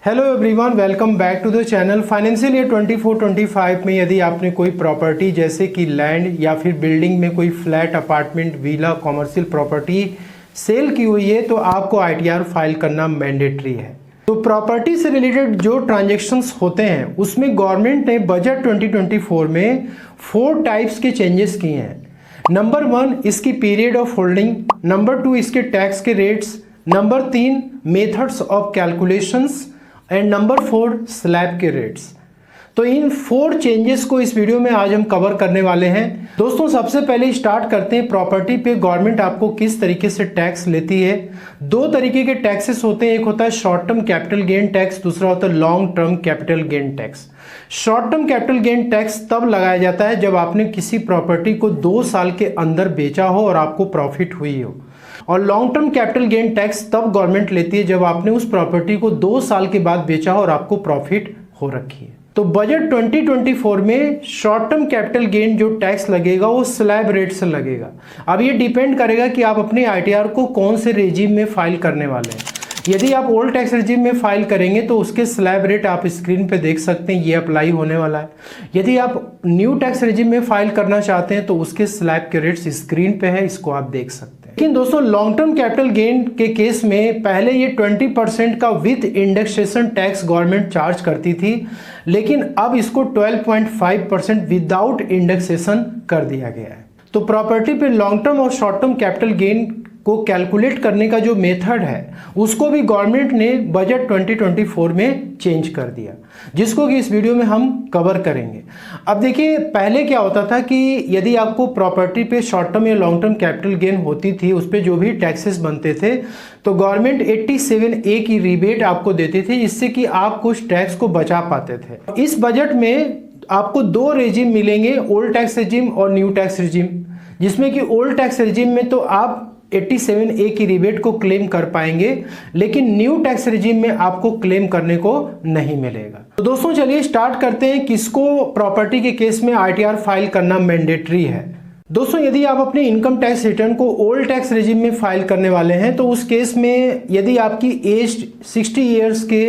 Hello everyone, welcome back to the channel. Financial year 24-25 में यदि आपने कोई प्रॉपर्टी जैसे कि लैंड या फिर बिल्डिंग में कोई flat, apartment, villa, commercial property sale की हुई है तो आपको आईटीआर फाइल करना मैंडेटरी है। तो प्रॉपर्टी से रिलेटेड जो ट्रांजैक्शंस होते हैं उसमें गवर्नमेंट ने बजट 2024 में 4 टाइप्स के चेंजेस किए हैं। नंबर 1 इसकी पीरियड ऑफ होल्डिंग, नंबर 2 इसके टैक्स के rates, number 3 methods of calculations and number 4 slab के रेट्स। तो इन 4 चेंजेस को इस वीडियो में आज हम कवर करने वाले हैं। दोस्तों, सबसे पहले स्टार्ट करते हैं प्रॉपर्टी पे गवर्नमेंट आपको किस तरीके से टैक्स लेती है। 2 तरीके के टैक्सेस होते हैं, एक होता है short term capital gain tax, दूसरा होता है long term capital gain tax. Short term capital gain tax तब लगाया जाता है जब आपने किसी प्रॉपर्टी को 2 साल के अंदर बेचा हो और आपको प्रॉफिट हुई हो, और long term capital gain tax तब गवर्नमेंट लेती है जब आपने उस प्रॉपर्टी को 2 साल के बाद बेचा हो और आपको प्रॉफिट हो रखी है। तो बजट 2024 में शॉर्ट टर्म कैपिटल गेन जो टैक्स लगेगा वो स्लैब रेट से लगेगा। अब ये डिपेंड करेगा कि आप अपने आईटीआर को कौन से रेजिम में फाइल करने वाले हैं। यदि आप ओल्ड टैक्स रेजिम में फाइल करेंगे तो उसके स्लैब रेट आप स्क्रीन पे देख सकते हैं, ये अप्लाई होने वाला है। यदि आप न्यू टैक्स रेजिम में फाइल करना चाहते हैं तो उसके स्लैब के रेट्स स्क्रीन पे है, इसको आप देख सकते हैं। लेकिन दोस्तों, लॉन्ग टर्म कैपिटल गेन के केस में पहले ये 20% का with indexation tax government charge करती थी, लेकिन अब इसको 12.5% विदाउट इंडेक्सेशन कर दिया गया है। तो प्रॉपर्टी पे लॉन्ग टर्म और शॉर्ट टर्म कैपिटल गेन को कैलकुलेट करने का जो मेथड है उसको भी गवर्नमेंट ने बजट 2024 में चेंज कर दिया, जिसको कि इस वीडियो में हम कवर करेंगे। अब देखिए, पहले क्या होता था कि यदि आपको प्रॉपर्टी पे शॉर्ट टर्म या लॉन्ग टर्म कैपिटल गेन होती थी, उस पर जो भी टैक्सेस बनते थे तो गवर्नमेंट 87A की रिबेट आपको देती थी, जिससे कि आप कुछ टैक्स को बचा पाते थे। इस बजट में आपको 2 रेजिम मिलेंगे, ओल्ड टैक्स रेजिम और न्यू टैक्स रेजिम, जिसमें कि ओल्ड टैक्स रेजिम में तो आप 87A की रिबेट को क्लेम कर पाएंगे, लेकिन न्यू टैक्स रेजिम में आपको क्लेम करने को नहीं मिलेगा। तो दोस्तों, चलिए स्टार्ट करते हैं किसको प्रॉपर्टी के केस में आईटीआर फाइल करना मैंडेटरी है। दोस्तों, यदि आप अपने इनकम टैक्स रिटर्न को ओल्ड टैक्स रेजिम में फाइल करने वाले हैं तो उस केस में यदि आपकी एज 60 ईयर्स के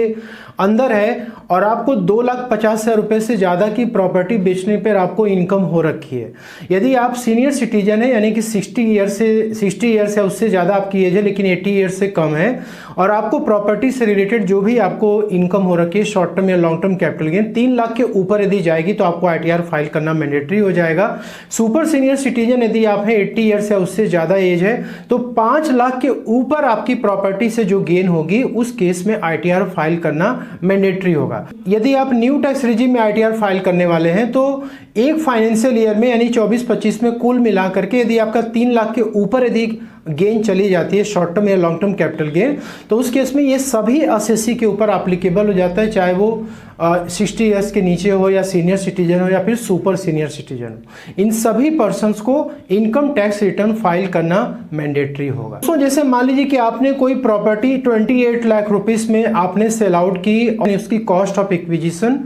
अंदर है और आपको 2,50,000 रुपये से ज़्यादा की प्रॉपर्टी बेचने पर आपको इनकम हो रखी है, यदि आप सीनियर सिटीजन है यानी कि 60 ईयर्स या उससे ज़्यादा आपकी एज है लेकिन 80 ईयर्स से कम है, और आपको प्रॉपर्टी से रिलेटेड जो भी आपको इनकम हो रखी है शॉर्ट टर्म या long term capital gain 3 lakh के ऊपर यदि जाएगी तो आपको आईटीआर फाइल करना मैंडेटरी हो जाएगा। सुपर सीनियर सिटीजन यदि आप हैं 80 ईयर्स या उससे ज़्यादा एज है तो 5 लाख के ऊपर आपकी प्रॉपर्टी से जो गेन होगी उस केस में आईटीआर फाइल करना मैंडेटरी होगा। यदि आप न्यू टैक्स रेजिम में आईटीआर फाइल करने वाले हैं तो एक फाइनेंशियल ईयर में यानी 24-25 में कुल मिला करके यदि आपका 3 लाख के ऊपर यदि गेन चली जाती है शॉर्ट टर्म या लॉन्ग टर्म कैपिटल गेन, तो उस केस में ये सभी एसएससी के ऊपर एप्लीकेबल हो जाता है, चाहे वो 60 ईयर्स के नीचे हो या सीनियर सिटीजन हो या फिर सुपर सीनियर सिटीजन हो। इन सभी पर्सन्स को इनकम टैक्स रिटर्न फाइल करना मैंडेटरी होगा। तो जैसे मान लीजिए कि आपने कोई प्रॉपर्टी 28 लाख रुपीस में आपने सेल आउट की और उसकी कॉस्ट ऑफ एक्विजिशन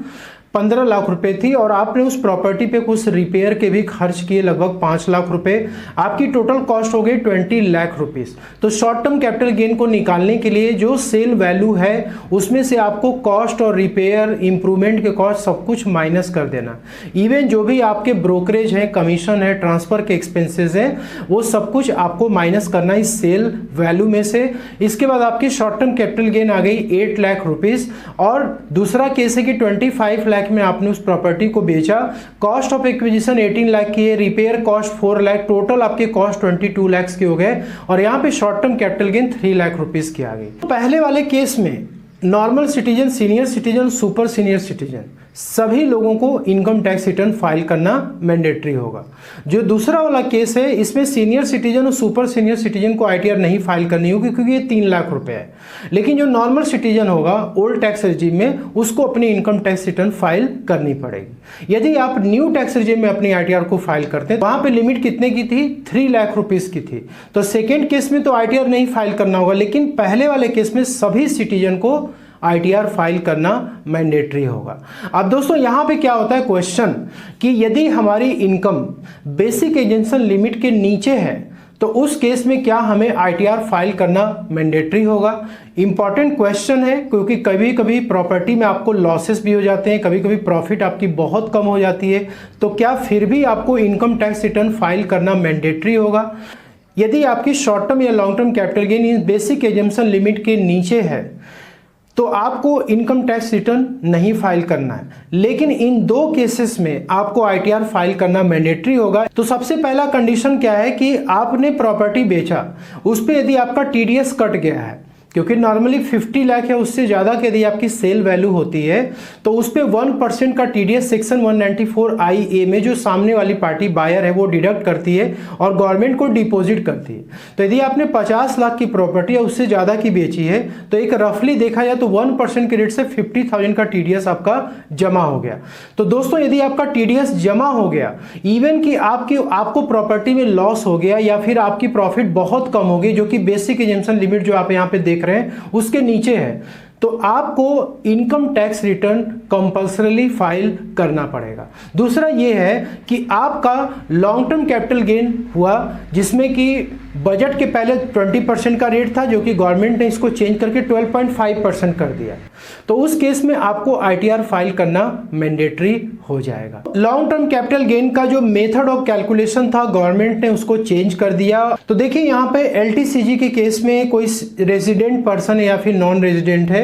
15 लाख रुपए थी और आपने उस प्रॉपर्टी पे कुछ रिपेयर के भी खर्च किए लगभग 5 लाख रुपए, आपकी टोटल कॉस्ट हो गई 20 लाख रुपीस। तो शॉर्ट टर्म कैपिटल गेन को निकालने के लिए जो सेल वैल्यू है उसमें से आपको कॉस्ट और रिपेयर, इंप्रूवमेंट के कॉस्ट सब कुछ माइनस कर देना। इवन जो भी आपके ब्रोकरेज है, कमीशन है, ट्रांसफर के एक्सपेंसेस हैं, वो सब कुछ आपको माइनस करना इस सेल वैल्यू में से। इसके बाद आपकी शॉर्ट टर्म कैपिटल गेन आ गई 8 लाख रुपीस, और दूसरा केस है कि 25 लाख में आपने उस प्रॉपर्टी को बेचा, कॉस्ट ऑफ एक्विजिशन 18 लाख की है, रिपेयर कॉस्ट 4 लाख, टोटल आपके कॉस्ट 22 लाख के हो गए, और यहाँ पे short term capital gain 3 lakh rupees की आ गई। तो पहले वाले केस में normal citizen, senior citizen, super senior citizen सभी लोगों को इनकम टैक्स रिटर्न फाइल करना मैंडेटरी होगा। जो दूसरा वाला केस है इसमें सीनियर सिटीजन और सुपर सीनियर सिटीजन को आईटीआर नहीं फाइल करनी होगी क्योंकि ये 3 लाख रुपए है, लेकिन जो नॉर्मल सिटीजन होगा ओल्ड टैक्स रेजिम में उसको अपनी इनकम टैक्स रिटर्न फाइल करनी पड़ेगी। यदि आप न्यू टैक्स रेजिम में अपनी आईटीआर को फाइल करते हैं वहां पे लिमिट कितने की थी? 3 लाख रुपीस की थी। तो सेकेंड केस में तो आईटीआर नहीं फाइल करना होगा, लेकिन पहले वाले केस में सभी सिटीजन को आईटीआर फाइल करना मैंडेटरी होगा। अब दोस्तों, यहां पे क्या होता है क्वेश्चन कि यदि हमारी इनकम बेसिक एग्जेम्पशन लिमिट के नीचे है तो उस केस में क्या हमें ITR फाइल करना मैंडेटरी होगा? इंपॉर्टेंट क्वेश्चन है, क्योंकि कभी कभी प्रॉपर्टी में आपको लॉसेस भी हो जाते हैं, कभी कभी प्रॉफिट आपकी बहुत कम हो जाती है, तो क्या फिर भी आपको इनकम टैक्स रिटर्न फाइल करना मैंडेटरी होगा? यदि आपकी शॉर्ट टर्म या long term capital gain in basic assumption limit के नीचे है तो आपको इनकम टैक्स रिटर्न नहीं फाइल करना है, लेकिन इन दो केसेस में आपको ITR फाइल करना मैंडेटरी होगा। तो सबसे पहला कंडीशन क्या है कि आपने प्रॉपर्टी बेचा, उस पर यदि आपका TDS कट गया है, क्योंकि नॉर्मली 50 लाख या उससे ज़्यादा की यदि आपकी सेल वैल्यू होती है तो उस पर 1% का TDS सेक्शन 194IA में जो सामने वाली पार्टी बायर है वो डिडक्ट करती है और गवर्नमेंट को डिपॉजिट करती है। तो यदि आपने 50 लाख की प्रॉपर्टी या उससे ज़्यादा की बेची है तो एक रफली देखा जाए तो 1% के रेट से 50,000 का TDS आपका जमा हो गया। तो दोस्तों यदि आपका TDS जमा हो गया, इवन कि आपको प्रॉपर्टी में लॉस हो गया या फिर आपकी प्रॉफिट बहुत कम हो गई, जो कि बेसिक एजम्पशन लिमिट जो आप यहाँ पे देख रहे हैं उसके नीचे है, तो आपको income tax return compulsorily file करना पड़ेगा। दूसरा यह है कि आपका लॉन्ग टर्म कैपिटल गेन हुआ जिसमें कि बजट के पहले 20% का रेट था, जो कि गवर्नमेंट ने इसको चेंज करके 12.5% कर दिया, तो उस केस में आपको ITR फाइल करना मैंडेटरी हो जाएगा। लॉन्ग टर्म कैपिटल गेन का जो मेथड ऑफ कैलकुलेशन था गवर्नमेंट ने उसको चेंज कर दिया। तो देखिए यहाँ पे LTCG के केस में कोई रेजिडेंट पर्सन या फिर नॉन रेजिडेंट है,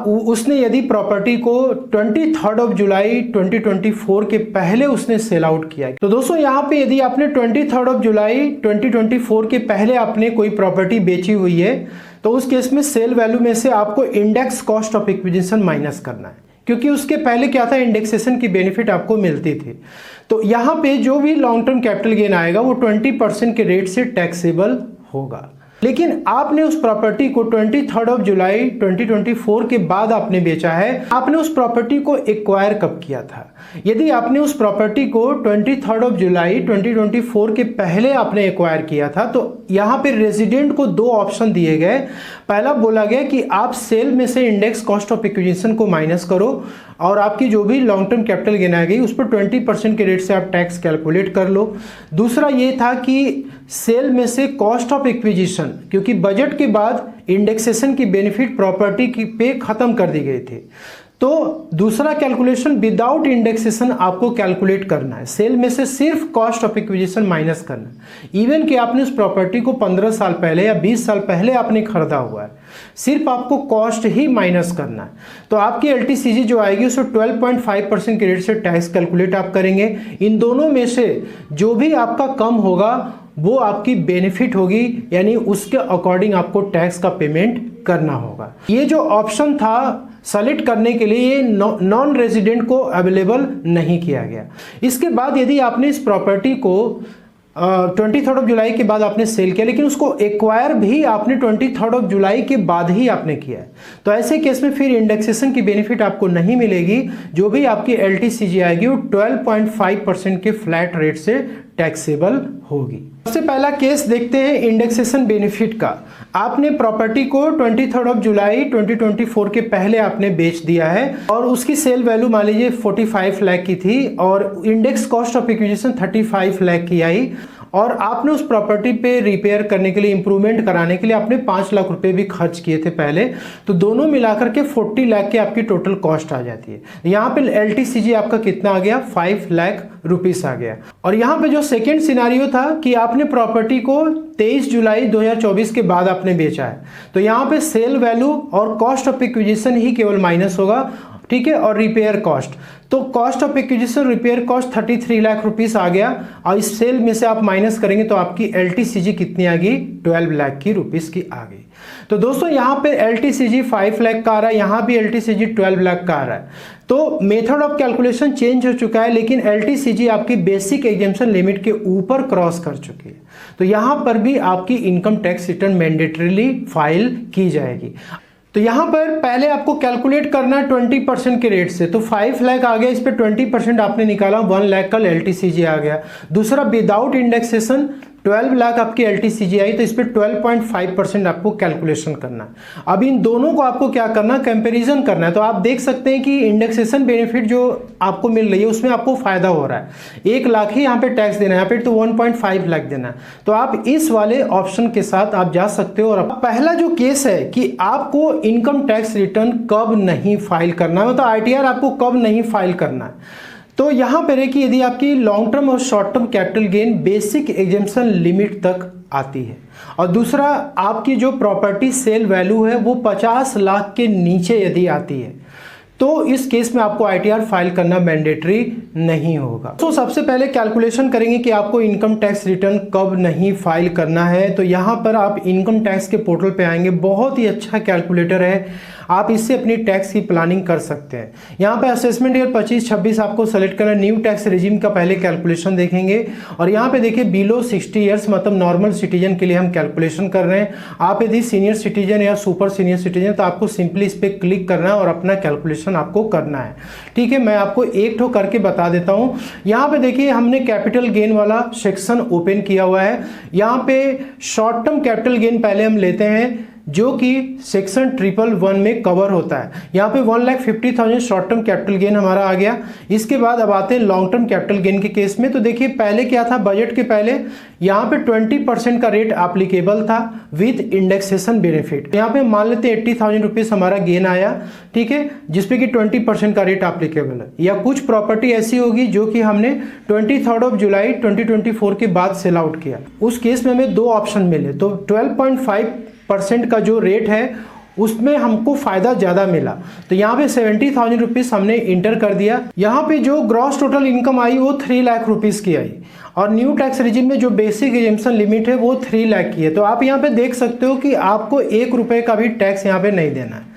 उसने यदि प्रॉपर्टी को 23 जुलाई 2024 के पहले उसने सेल आउट किया, तो दोस्तों यहाँ पे यदि आपने 23 जुलाई 2024 के पहले आपने कोई प्रॉपर्टी बेची हुई है तो उस केस में सेल वैल्यू में से आपको index cost of acquisition minus करना है, क्योंकि उसके पहले क्या था, इंडेक्सेशन की बेनिफिट आपको मिलती थी। तो यहाँ पे जो भी लॉन्ग टर्म कैपिटल गेन आएगा वो 20% के रेट से टैक्सेबल होगा। लेकिन आपने उस प्रॉपर्टी को 23 जुलाई 2024 के बाद आपने बेचा है, आपने उस प्रॉपर्टी को एक्वायर कब किया था? यदि आपने उस प्रॉपर्टी को 23 जुलाई 2024 के पहले आपने एक्वायर किया था तो यहाँ पे रेजिडेंट को दो ऑप्शन दिए गए। पहला बोला गया कि आप सेल में से इंडेक्स कॉस्ट ऑफ एक्विजिशन को माइनस करो और आपकी जो भी लॉन्ग टर्म कैपिटल गेन आ गई उस पर 20% के रेट से आप टैक्स कैलकुलेट कर लो। दूसरा ये था कि सेल में से कॉस्ट ऑफ एक्विजिशन, क्योंकि बजट के बाद इंडेक्सेशन की बेनिफिट प्रॉपर्टी की पे खत्म कर दी गई थी, तो दूसरा कैलकुलेशन विदाउट इंडेक्सेशन आपको कैलकुलेट करना है। सेल में से सिर्फ कॉस्ट ऑफ एक्विजिशन माइनस करना है। इवन कि आपने उस प्रॉपर्टी को 15 साल पहले या 20 साल पहले आपने खरीदा हुआ है, सिर्फ आपको कॉस्ट ही माइनस करना है। तो आपकी LTCG जो आएगी उसमें 12.5% के रेट से टैक्स कैलकुलेट आप करेंगे। इन दोनों में से जो भी आपका कम होगा वो आपकी बेनिफिट होगी, यानी उसके अकॉर्डिंग आपको टैक्स का पेमेंट करना होगा। ये जो ऑप्शन था सेलेक्ट करने के लिए ये नॉन रेजिडेंट को अवेलेबल नहीं किया गया। इसके बाद यदि आपने इस प्रॉपर्टी को 23 जुलाई के बाद आपने सेल किया, लेकिन उसको एक्वायर भी आपने 23 जुलाई के बाद ही आपने किया है, तो ऐसे केस में फिर इंडेक्सेशन की बेनिफिट आपको नहीं मिलेगी। जो भी आपकी LTCG आएगी वो 12.5% के फ्लैट रेट से टैक्सेबल होगी। सबसे पहला केस देखते हैं इंडेक्सेशन बेनिफिट का। आपने प्रॉपर्टी को 23 जुलाई 2024 के पहले आपने बेच दिया है और उसकी सेल वैल्यू मान लीजिए 45 लाख की थी और index cost of acquisition 35 lakh की आई, और आपने उस प्रॉपर्टी पे रिपेयर करने के लिए, इंप्रूवमेंट कराने के लिए आपने 5 लाख रुपए भी खर्च किए थे पहले, तो दोनों मिलाकर के 40 लाख की आपकी टोटल कॉस्ट आ जाती है। यहाँ पे LTCG आपका कितना आ गया, 5 लाख रुपीस आ गया। और यहाँ पे जो सेकेंड सिनारियो था कि आपने प्रॉपर्टी को 23 जुलाई 2024 के बाद आपने बेचा है, तो यहाँ पे सेल वैल्यू और कॉस्ट ऑफ एक्विजिशन ही केवल माइनस होगा, ठीक है, और रिपेयर कॉस्ट, तो cost of acquisition repair cost 33 lakh rupees आ गया, और इस सेल में से आप माइनस करेंगे तो आपकी LTCG कितनी आ गई, 12 लाख की रुपीस की आ गई। तो दोस्तों यहाँ पे LTCG 5 लाख का आ रहा है, यहाँ भी LTCG 12 लाख का आ रहा है। तो मेथड ऑफ कैलकुलेशन चेंज हो चुका है, लेकिन LTCG आपकी बेसिक एग्जेम्पशन लिमिट के ऊपर क्रॉस कर चुकी है, तो यहाँ पर भी आपकी income tax return mandatorily file की जाएगी। तो यहाँ पर पहले आपको कैलकुलेट करना है 20% के रेट से, तो 5 लाख आ गया, इस पे 20% आपने निकाला, 1 लाख का LTCG आ गया। दूसरा विदाउट इंडेक्सेशन 12 लाख आपकी LTCG आई, तो इस पर 12.5% आपको कैलकुलेशन करना है। अब इन दोनों को आपको क्या करना है, कंपैरिजन करना है। तो आप देख सकते हैं कि इंडेक्सेशन बेनिफिट जो आपको मिल रही है उसमें आपको फायदा हो रहा है। 1 लाख ही यहाँ पे टैक्स देना है, यहाँ पे तो 1.5 लाख देना है। तो आप इस वाले ऑप्शन के साथ आप जा सकते हो। और पहला जो केस है कि आपको इनकम टैक्स रिटर्न कब नहीं फाइल करना है, मतलब ITR आपको कब नहीं फाइल करना है। तो यहां पर है कि यदि आपकी लॉन्ग टर्म और short term capital gain basic exemption limit तक आती है, और दूसरा आपकी जो प्रॉपर्टी सेल वैल्यू है वो 50 लाख के नीचे यदि आती है, तो इस केस में आपको ITR फाइल करना मैंडेटरी नहीं होगा। तो सबसे पहले कैलकुलेशन करेंगे कि आपको इनकम टैक्स रिटर्न कब नहीं फाइल करना है। तो यहाँ पर आप इनकम टैक्स के पोर्टल पे आएंगे, बहुत ही अच्छा कैलकुलेटर है, आप इससे अपनी टैक्स की प्लानिंग कर सकते हैं। यहाँ पे असेसमेंट ईयर 25-26 आपको सेलेक्ट करना है। न्यू टैक्स रिजीम का पहले कैलकुलेशन देखेंगे, और यहाँ पे देखिए बिलो 60 ईयर्स मतलब नॉर्मल सिटीजन के लिए हम कैलकुलेशन कर रहे हैं। आप यदि सीनियर सिटीजन या सुपर सीनियर सिटीजन, तो आपको सिंपली इस पर क्लिक करना है और अपना कैलकुलेशन आपको करना है। ठीक है, मैं आपको एक ठो करके बता देता हूँ। यहाँ पे देखिए हमने कैपिटल गेन वाला सेक्शन ओपन किया हुआ है। यहाँ पे शॉर्ट टर्म कैपिटल गेन पहले हम लेते हैं, जो कि सेक्शन 111 में कवर होता है। यहाँ पे 1,50,000 शॉर्ट टर्म कैपिटल गेन हमारा आ गया। इसके बाद अब आते हैं लॉन्ग टर्म कैपिटल गेन के केस में। तो देखिए पहले क्या था, बजट के पहले यहाँ पे 20% का रेट एप्लीकेबल था विद इंडेक्सेशन बेनिफिट। यहाँ पे मान लेते हैं 80,000 रुपीज हमारा गेन आया, ठीक है, जिसपे कि 20% का रेट एप्लीकेबल है। या कुछ प्रॉपर्टी ऐसी होगी जो कि हमने 23 जुलाई 2024 के बाद सेल आउट किया, उस केस में हमें 2 ऑप्शन मिले। तो 12.5% का जो रेट है उसमें हमको फायदा ज्यादा मिला। तो यहाँ पे 70,000 रुपीज हमने इंटर कर दिया। यहाँ पे जो ग्रॉस टोटल इनकम आई वो 3 लाख रुपीज की आई, और न्यू टैक्स रिजिम में जो बेसिक एग्जेम्पशन लिमिट है वो 3 लाख की है। तो आप यहाँ पे देख सकते हो कि आपको 1 रुपए का भी टैक्स यहाँ पे नहीं देना है।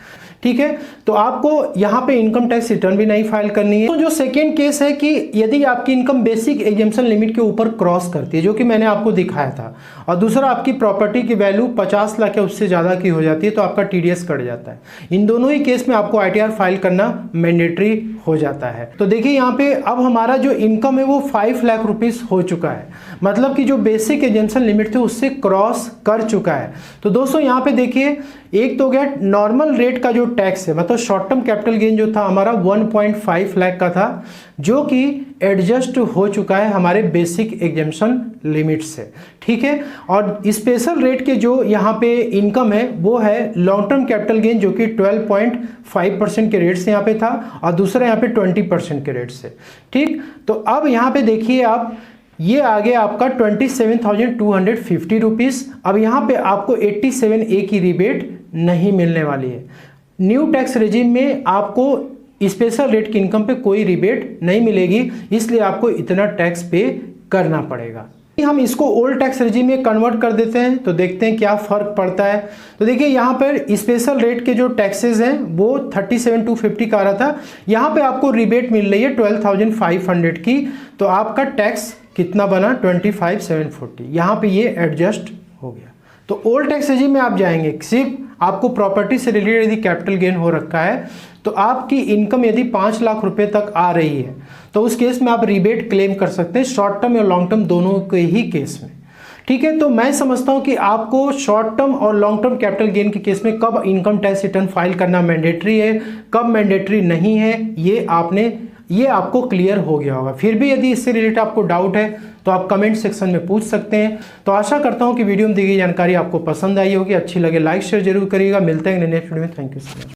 ठीक है, तो आपको यहाँ पे इनकम टैक्स रिटर्न भी नहीं फाइल करनी है। तो जो सेकेंड केस है कि यदि आपकी इनकम बेसिक एग्जेम्पशन लिमिट के ऊपर क्रॉस करती है, जो कि मैंने आपको दिखाया था, और दूसरा आपकी प्रॉपर्टी की वैल्यू 50 लाख या उससे ज़्यादा की हो जाती है, तो आपका TDS कट जाता है। इन दोनों ही केस में आपको ITR फाइल करना मैंडेटरी हो जाता है। तो देखिए यहाँ पे अब हमारा जो इनकम है वो 5 लाख रुपीस हो चुका है, मतलब कि जो बेसिक एग्जेम्पशन लिमिट थे उससे क्रॉस कर चुका है। तो दोस्तों यहाँ पे देखिए, एक तो गया नॉर्मल रेट का जो टैक्स है, मतलब शॉर्ट टर्म कैपिटल गेन जो था हमारा 1.5 लाख का था, जो कि एडजस्ट हो चुका है हमारे बेसिक एग्जेम्पशन लिमिट से। ठीक है, और स्पेशल रेट के जो यहाँ पे इनकम है वो है लॉन्ग टर्म कैपिटल गेन, जो कि 12.5% के रेट से यहाँ पे था, और दूसरा यहाँ पे 20% के रेट से। ठीक, तो अब यहाँ पे देखिए आप, ये आ गया आपका 27,250 रुपीज। अब यहाँ पे आपको 87A की रिबेट नहीं मिलने वाली है। न्यू टैक्स रेजिम में आपको स्पेशल रेट की इनकम पे कोई रिबेट नहीं मिलेगी, इसलिए आपको इतना टैक्स पे करना पड़ेगा। हम इसको ओल्ड टैक्स रेजिम में कन्वर्ट कर देते हैं, तो देखते हैं क्या फर्क पड़ता है। तो देखिए यहाँ पर स्पेशल रेट के जो टैक्सेस हैं वो 37,250 का आ रहा था, यहाँ पे आपको रिबेट मिल रही है 12,500 की। तो आपका टैक्स कितना बना, 25,740। यहाँ पे ये एडजस्ट हो गया। तो ओल्ड टैक्स रेजिम में आप जाएंगे, सिर्फ आपको प्रॉपर्टी से रिलेटेड यदि कैपिटल गेन हो रखा है, तो आपकी इनकम यदि 5 लाख रुपए तक आ रही है, तो उस केस में आप रिबेट क्लेम कर सकते हैं, शॉर्ट टर्म और लॉन्ग टर्म दोनों के ही केस में। ठीक है, तो मैं समझता हूं कि आपको शॉर्ट टर्म और लॉन्ग टर्म कैपिटल गेन के केस में कब इनकम टैक्स रिटर्न फाइल करना मैंडेटरी है, कब मैंडेटरी नहीं है, ये आपको क्लियर हो गया होगा। फिर भी यदि इससे रिलेटेड आपको डाउट है तो आप कमेंट सेक्शन में पूछ सकते हैं। तो आशा करता हूं कि वीडियो में दी गई जानकारी आपको पसंद आई होगी, अच्छी लगे लाइक शेयर जरूर करिएगा। मिलते हैं नेक्स्ट वीडियो में। Thank you so much.